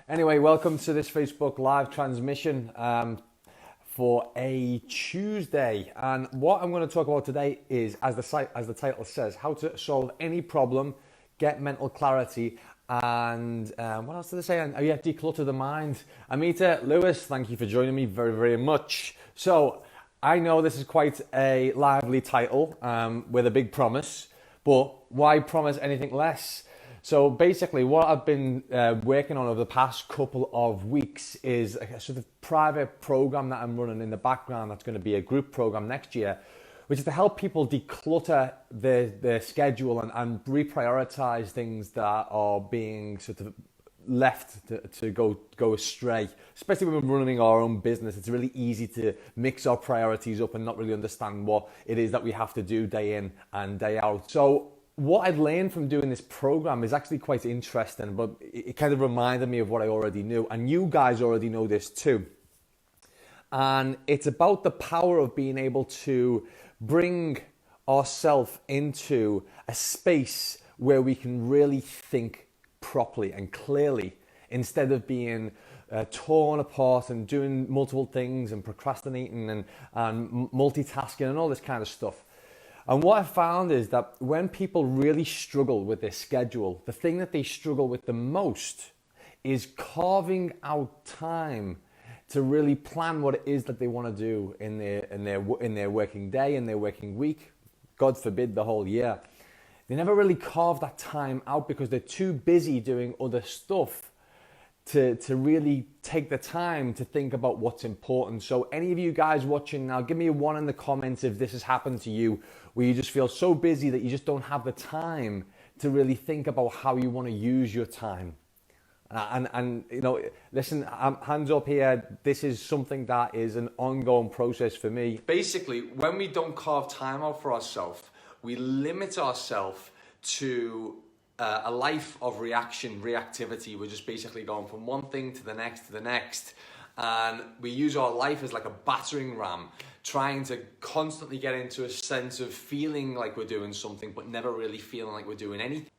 Anyway, welcome to this Facebook live transmission for a Tuesday. And what I'm going to talk about today is, as the title says, how to solve any problem, get mental clarity, and what else did I say? Oh yeah, declutter the mind. Amita, Lewis, thank you for joining me very, very much. So I know this is quite a lively title with a big promise, but why promise anything less? So basically what I've been working on over the past couple of weeks is a sort of private program that I'm running in the background that's going to be a group program next year, which is to help people declutter their schedule and reprioritize things that are being sort of left to go astray. Especially when we're running our own business, it's really easy to mix our priorities up and not really understand what it is that we have to do day in and day out. So what I'd learned from doing this program is actually quite interesting, but it kind of reminded me of what I already knew, and you guys already know this too. And it's about the power of being able to bring ourselves into a space where we can really think properly and clearly, instead of being torn apart and doing multiple things and procrastinating and multitasking and all this kind of stuff. And what I found is that when people really struggle with their schedule, the thing that they struggle with the most is carving out time to really plan what it is that they want to do in their working day, in their working week, God forbid the whole year. They never really carve that time out because they're too busy doing other stuff to really take the time to think about what's important. So any of you guys watching now, give me a 1 in the comments if this has happened to you, where you just feel so busy that you just don't have the time to really think about how you want to use your time. And you know, listen, hands up here, this is something that is an ongoing process for me. Basically, when we don't carve time out for ourselves, we limit ourselves to a life of reactivity. We're just basically going from one thing to the next. And we use our life as like a battering ram, trying to constantly get into a sense of feeling like we're doing something, but never really feeling like we're doing anything.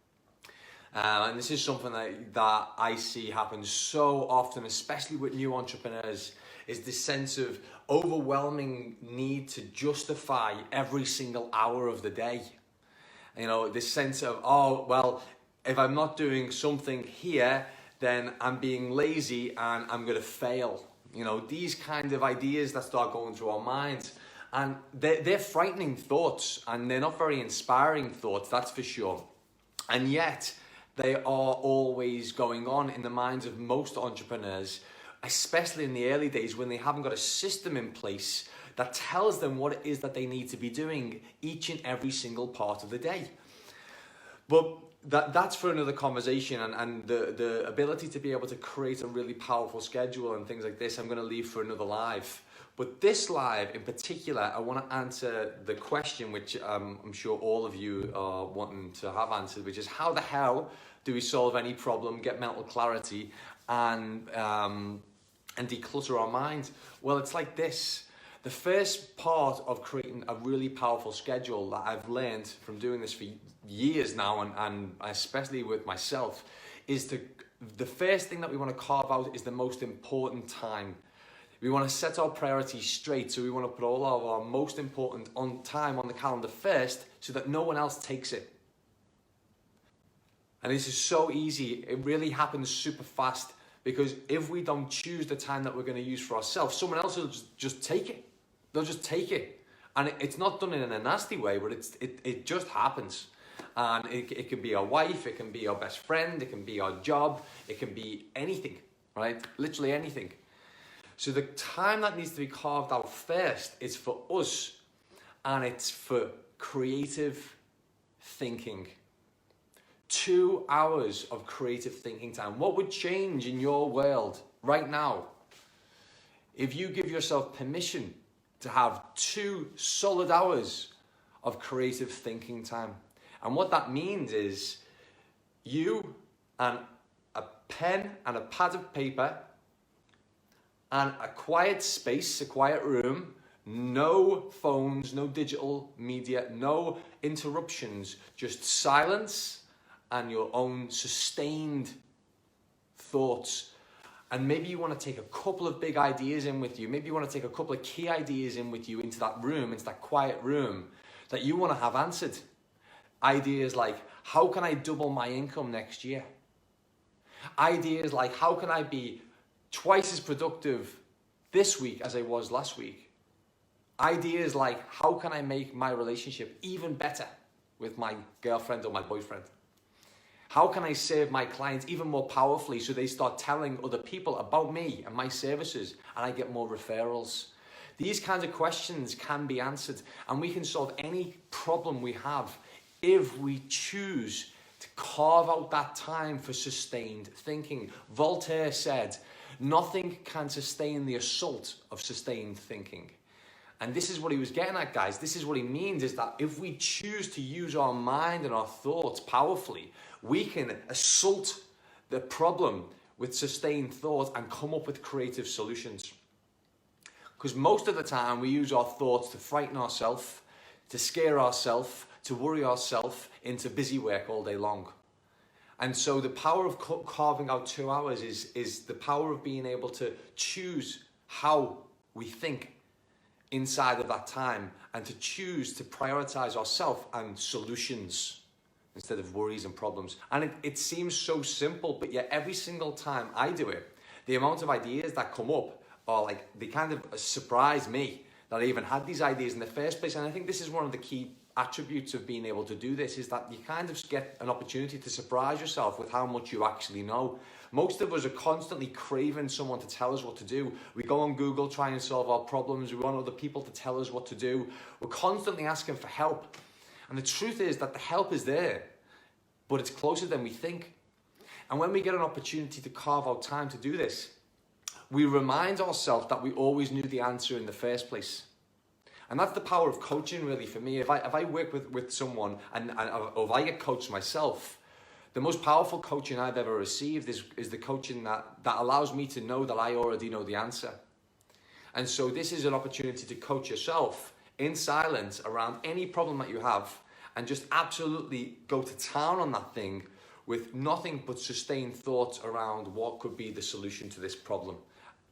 And this is something that I see happen so often, especially with new entrepreneurs, is this sense of overwhelming need to justify every single hour of the day. You know, this sense of, oh, well, if I'm not doing something here, then I'm being lazy and I'm going to fail. You know, these kind of ideas that start going through our minds. And they're frightening thoughts, and they're not very inspiring thoughts, that's for sure. And yet, they are always going on in the minds of most entrepreneurs, especially in the early days when they haven't got a system in place that tells them what it is that they need to be doing each and every single part of the day. But that's for another conversation, and the ability to be able to create a really powerful schedule and things like this, I'm going to leave for another live. But this live in particular, I want to answer the question which I'm sure all of you are wanting to have answered, which is how the hell do we solve any problem, get mental clarity, and declutter our mind? Well, it's like this. The first part of creating a really powerful schedule that I've learned from doing this for years now, and especially with myself, is the first thing that we want to carve out is the most important time. We want to set our priorities straight, so we want to put all of our most important time on the calendar first so that no one else takes it. And this is so easy. It really happens super fast, because if we don't choose the time that we're going to use for ourselves, someone else will just take it. They'll just take it. And it's not done in a nasty way, but it just happens. And it can be our wife, it can be our best friend, it can be our job, it can be anything, right? Literally anything. So the time that needs to be carved out first is for us, and it's for creative thinking. 2 hours of creative thinking time. What would change in your world right now if you give yourself permission to have 2 solid hours of creative thinking time? And what that means is you and a pen and a pad of paper and a quiet space, a quiet room, no phones, no digital media, no interruptions, just silence and your own sustained thoughts And maybe you want to take a couple of big ideas in with you. Maybe you want to take a couple of key ideas in with you into that room, into that quiet room that you want to have answered. Ideas like, how can I double my income next year? Ideas like, how can I be twice as productive this week as I was last week? Ideas like, how can I make my relationship even better with my girlfriend or my boyfriend? How can I serve my clients even more powerfully so they start telling other people about me and my services and I get more referrals? These kinds of questions can be answered, and we can solve any problem we have if we choose to carve out that time for sustained thinking. Voltaire said, nothing can sustain the assault of sustained thinking. And this is what he was getting at, guys. This is what he means, is that if we choose to use our mind and our thoughts powerfully, we can assault the problem with sustained thought and come up with creative solutions. Because most of the time we use our thoughts to frighten ourselves, to scare ourselves, to worry ourselves into busy work all day long. And so the power of carving out 2 hours is the power of being able to choose how we think inside of that time, and to choose to prioritize ourselves and solutions instead of worries and problems. And it seems so simple, but yet every single time I do it, the amount of ideas that come up are like, they kind of surprise me that I even had these ideas in the first place. And I think this is one of the key attributes of being able to do this, is that you kind of get an opportunity to surprise yourself with how much you actually know. Most of us are constantly craving someone to tell us what to do. We go on Google trying to solve our problems. We want other people to tell us what to do. We're constantly asking for help. And the truth is that the help is there, but it's closer than we think. And when we get an opportunity to carve out time to do this, we remind ourselves that we always knew the answer in the first place. And that's the power of coaching, really, for me. If I work with someone or if I get coached myself, the most powerful coaching I've ever received is the coaching that allows me to know that I already know the answer. And so this is an opportunity to coach yourself in silence around any problem that you have, and just absolutely go to town on that thing with nothing but sustained thoughts around what could be the solution to this problem.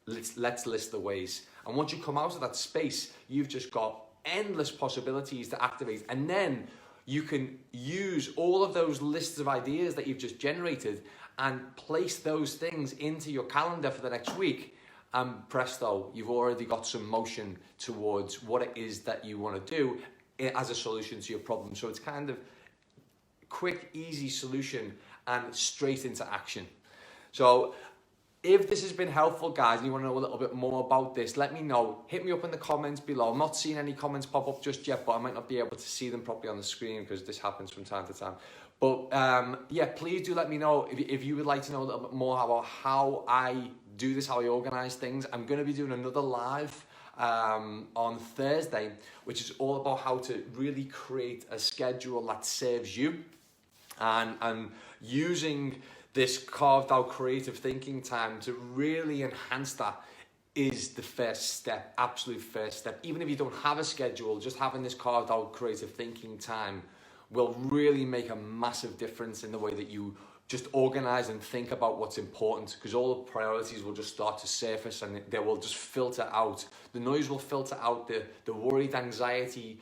Let's list the ways. And once you come out of that space, you've just got endless possibilities to activate. And then you can use all of those lists of ideas that you've just generated and place those things into your calendar for the next week. And presto, you've already got some motion towards what it is that you want to do as a solution to your problem. So it's kind of quick, easy solution and straight into action. So if this has been helpful, guys, and you want to know a little bit more about this, let me know. Hit me up in the comments below. I'm not seeing any comments pop up just yet, but I might not be able to see them properly on the screen because this happens from time to time. But yeah, please do let me know if you would like to know a little bit more about how I do this, how I organize things. I'm going to be doing another live on Thursday, which is all about how to really create a schedule that serves you, and using this carved out creative thinking time to really enhance that is the first step, absolute first step. Even if you don't have a schedule, just having this carved out creative thinking time will really make a massive difference in the way that you just organize and think about what's important, because all the priorities will just start to surface and they will just filter out. The noise will filter out, the worried anxiety,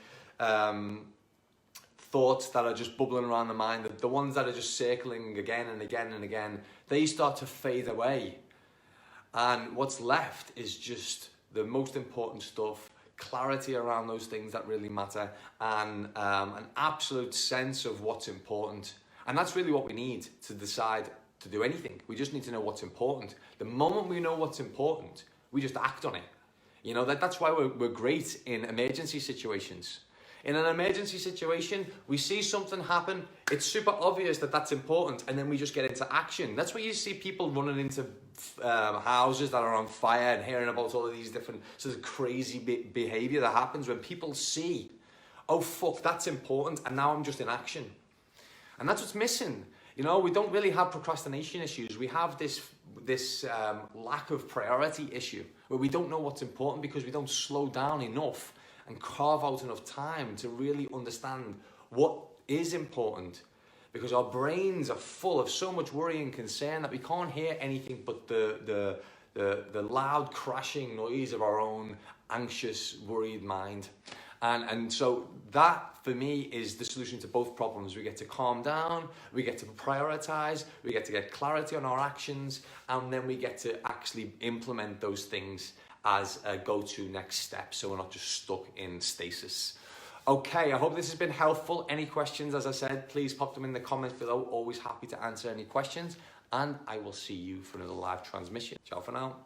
thoughts that are just bubbling around the mind, the ones that are just circling again and again and again, they start to fade away. And what's left is just the most important stuff, clarity around those things that really matter, and an absolute sense of what's important. And that's really what we need to decide to do anything. We just need to know what's important. The moment we know what's important, we just act on it. You know, that's why we're great in emergency situations. In an emergency situation, we see something happen, it's super obvious that that's important, and then we just get into action. That's why you see people running into houses that are on fire and hearing about all of these different sort of crazy behavior that happens when people see, oh fuck, that's important, and now I'm just in action. And that's what's missing. You know, we don't really have procrastination issues. We have this lack of priority issue where we don't know what's important because we don't slow down enough and carve out enough time to really understand what is important, because our brains are full of so much worry and concern that we can't hear anything but the the loud crashing noise of our own anxious, worried mind. And so that, for me, is the solution to both problems. We get to calm down, we get to prioritize, we get to get clarity on our actions, and then we get to actually implement those things as a go-to next step, so we're not just stuck in stasis. Okay, I hope this has been helpful. Any questions, as I said, please pop them in the comments below. Always happy to answer any questions, and I will see you for another live transmission. Ciao for now.